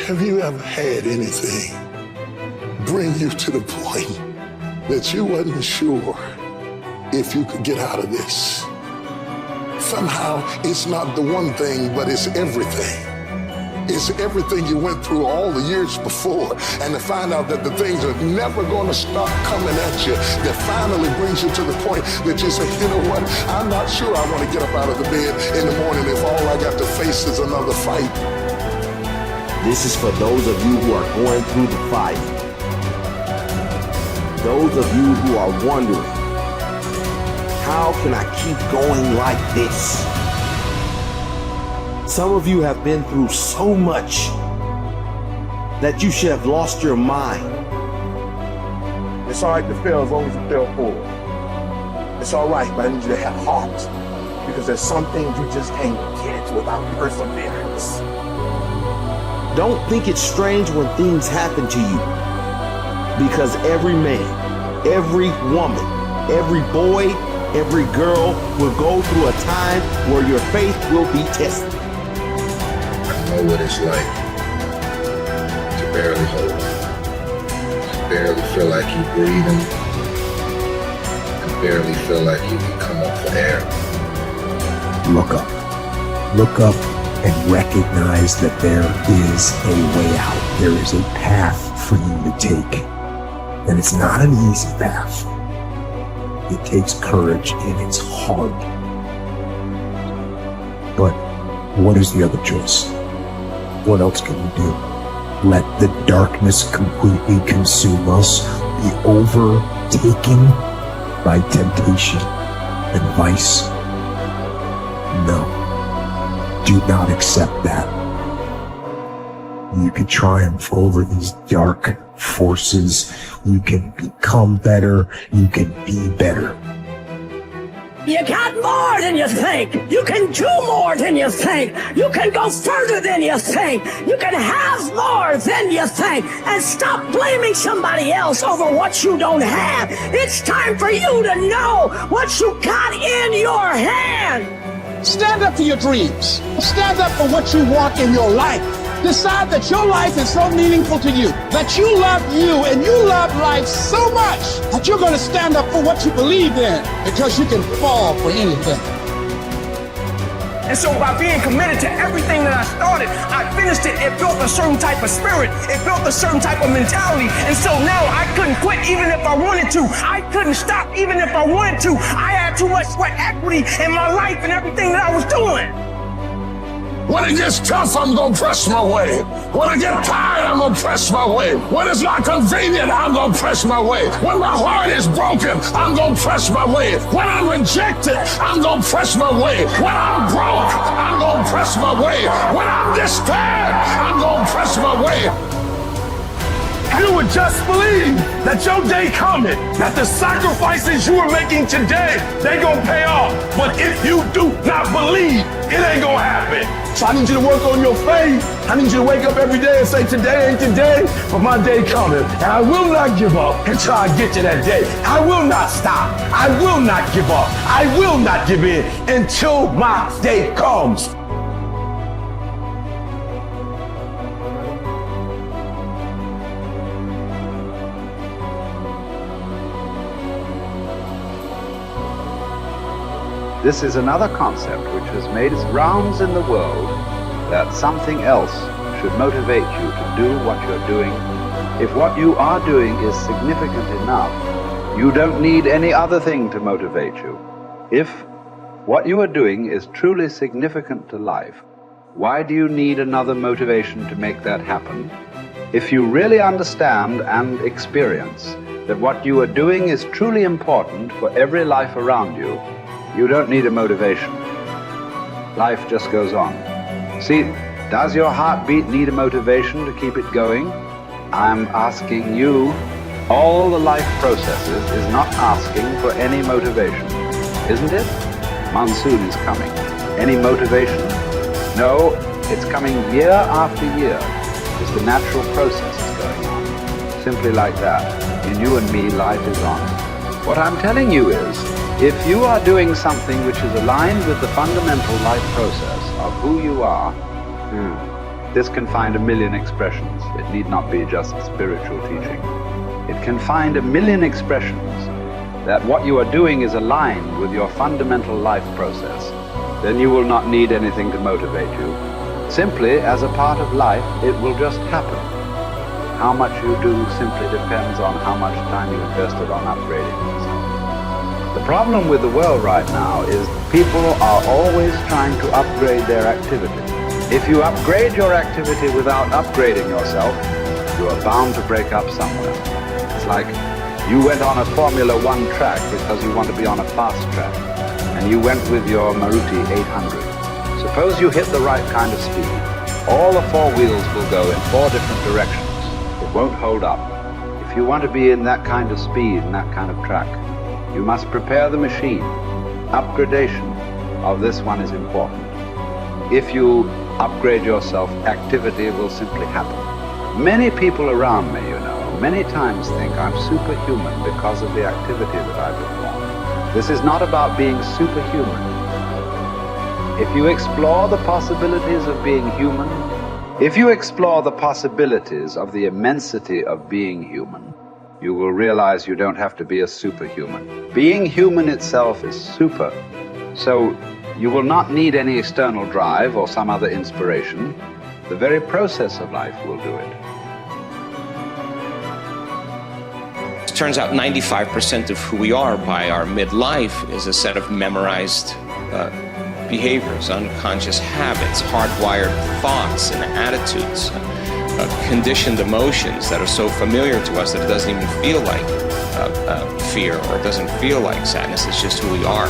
Have you ever had anything bring you to the point that you wasn't sure if you could get out of this? Somehow it's not the one thing, but it's everything. It's everything you went through all the years before, and to find out that the things are never going to stop coming at you, that finally brings you to the point that you say, you know what, I'm not sure I want to get up out of the bed in the morning if all I got to face is another fight. This is for those of you who are going through the fight. Those of you who are wondering, how can I keep going like this? Some of you have been through so much that you should have lost your mind. It's all right to fail as long as you fail forward. It's all right, but I need you to have heart, because there's some things you just can't get without perseverance. Don't think it's strange when things happen to you, because every man, every woman, every boy, every girl will go through a time where your faith will be tested. I know what it's like to barely hold on, to barely feel like you're breathing, to barely feel like you can come up for air. Look up. Look up and recognize that there is a way out. There is a path for you to take. And it's not an easy path. It takes courage and it's hard. But what is the other choice? What else can we do? Let the darkness completely consume us, be overtaken by temptation and vice? No. Do not accept that. You can triumph over these dark forces. You can become better. You can be better. You got more than you think. You can do more than you think. You can go further than you think. You can have more than you think. And stop blaming somebody else over what you don't have. It's time for you to know what you got in your hand. Stand up for your dreams. Stand up for what you want in your life. Decide that your life is so meaningful to you, that you love you and you love life so much that you're going to stand up for what you believe in, because you can fall for anything. And so by being committed to everything that I started, I finished it. It built a certain type of spirit. It built a certain type of mentality. And so now I couldn't quit even if I wanted to. I couldn't stop even if I wanted to. I had too much sweat equity in my life and everything that I was doing. When it gets tough, I'm gonna press my way. When I get tired, I'm gonna press my way. When it's not convenient, I'm gonna press my way. When my heart is broken, I'm gonna press my way. When I'm rejected, I'm gonna press my way. When I'm broke, I'm gonna press my way. When I'm despaired, I'm gonna press my way. You would just believe that your day coming, that the sacrifices you are making today, they gonna pay off. But if you do not believe, it ain't gonna happen. So I need you to work on your faith. I need you to wake up every day and say, today ain't today, but my day coming. And I will not give up until I get to that day. I will not stop. I will not give up. I will not give in until my day comes. This is another concept which has made its rounds in the world, that something else should motivate you to do what you're doing. If what you are doing is significant enough, you don't need any other thing to motivate you. If what you are doing is truly significant to life, why do you need another motivation to make that happen? If you really understand and experience that what you are doing is truly important for every life around you, you don't need a motivation. Life just goes on. See, does your heartbeat need a motivation to keep it going? I'm asking you. All the life processes is not asking for any motivation, isn't it? Monsoon is coming. Any motivation? No, it's coming year after year, because the natural process is going on. Simply like that. In you and me, life is on. What I'm telling you is, if you are doing something which is aligned with the fundamental life process of who you are, This can find a million expressions. It need not be just spiritual teaching. It can find a million expressions that what you are doing is aligned with your fundamental life process. Then you will not need anything to motivate you. Simply, as a part of life, it will just happen. How much you do simply depends on how much time you invested on upgrading yourself. The problem with the world right now is people are always trying to upgrade their activity. If you upgrade your activity without upgrading yourself, you are bound to break up somewhere. It's like you went on a Formula One track because you want to be on a fast track, and you went with your Maruti 800. Suppose you hit the right kind of speed. All the four wheels will go in four different directions. It won't hold up. If you want to be in that kind of speed and that kind of track, you must prepare the machine. Upgradation of this one is important. If you upgrade yourself, activity will simply happen. Many people around me, many times think I'm superhuman because of the activity that I perform. This is not about being superhuman. If you explore the possibilities of being human, if you explore the possibilities of the immensity of being human, you will realize you don't have to be a superhuman. Being human itself is super. So you will not need any external drive or some other inspiration. The very process of life will do it. It turns out 95% of who we are by our midlife is a set of memorized behaviors, unconscious habits, hardwired thoughts and attitudes, conditioned emotions that are so familiar to us that it doesn't even feel like fear, or it doesn't feel like sadness. It's just who we are.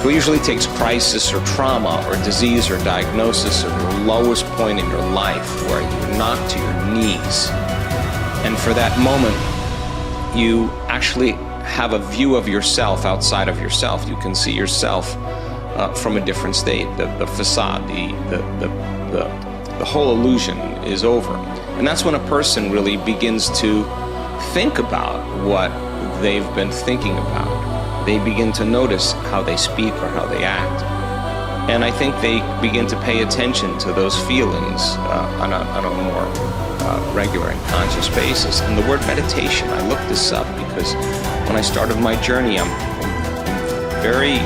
It usually takes crisis or trauma or disease or diagnosis or the lowest point in your life where you're knocked to your knees. And for that moment, you actually have a view of yourself outside of yourself. You can see yourself from a different state. The facade, the whole illusion is over. And that's when a person really begins to think about what they've been thinking about. They begin to notice how they speak or how they act. And I think they begin to pay attention to those feelings on a more regular and conscious basis. And the word meditation, I looked this up because when I started my journey, I'm very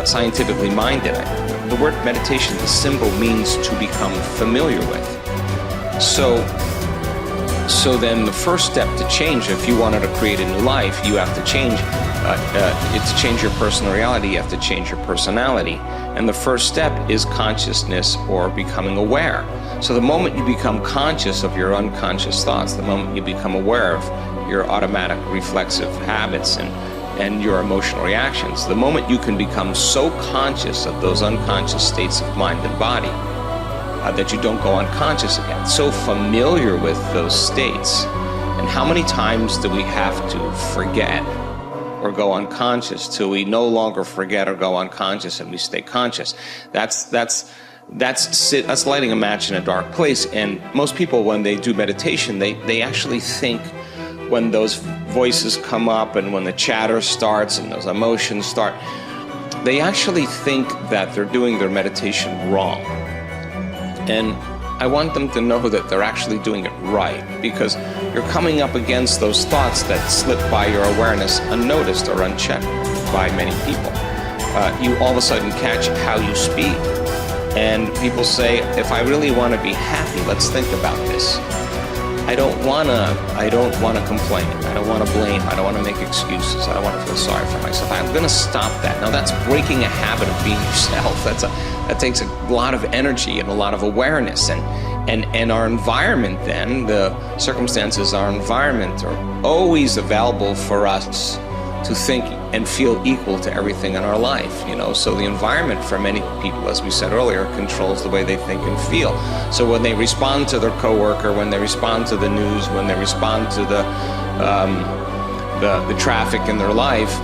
scientifically minded. The word meditation, the symbol means to become familiar with. So then the first step to change, if you wanted to create a new life, you have to change. To change your personal reality, you have to change your personality. And the first step is consciousness or becoming aware. So the moment you become conscious of your unconscious thoughts, the moment you become aware of your automatic reflexive habits and your emotional reactions, the moment you can become so conscious of those unconscious states of mind and body that you don't go unconscious again, so familiar with those states. And how many times do we have to forget or go unconscious till we no longer forget or go unconscious and we stay conscious? That's lighting a match in a dark place. And most people, when they do meditation, they actually think, when those voices come up and when the chatter starts and those emotions start, they actually think that they're doing their meditation wrong. And I want them to know that they're actually doing it right, because you're coming up against those thoughts that slip by your awareness unnoticed or unchecked by many people. You all of a sudden catch how you speak. And people say, if I really want to be happy, let's think about this. I don't want to complain. I don't want to blame. I don't want to make excuses. I don't want to feel sorry for myself. I'm going to stop that. Now that's breaking a habit of being yourself. That takes a lot of energy and a lot of awareness. And our environment then, the circumstances, our environment are always available for us to think and feel equal to everything in our life, So the environment for many people, as we said earlier, controls the way they think and feel. So when they respond to their coworker, when they respond to the news, when they respond to the traffic in their life,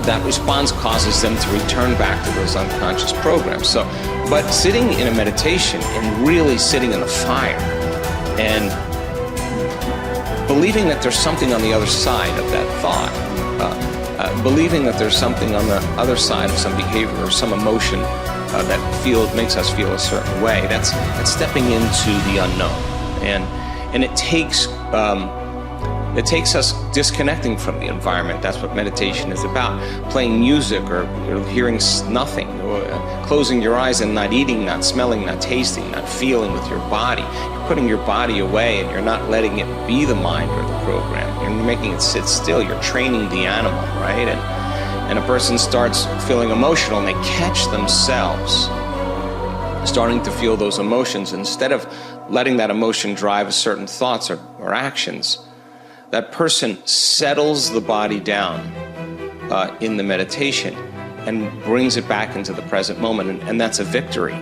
that response causes them to return back to those unconscious programs. But sitting in a meditation and really sitting in the fire and believing that there's something on the other side of that thought, believing that there's something on the other side of some behavior or some emotion that makes us feel a certain way. That's stepping into the unknown, and it takes us disconnecting from the environment. That's what meditation is about. Playing music or hearing nothing, or closing your eyes and not eating, not smelling, not tasting, not feeling with your body. You're putting your body away and you're not letting it be the mind or the program. You're making it sit still. You're training the animal, right? And a person starts feeling emotional and they catch themselves starting to feel those emotions. Instead of letting that emotion drive certain thoughts or actions, that person settles the body down in the meditation and brings it back into the present moment, and that's a victory.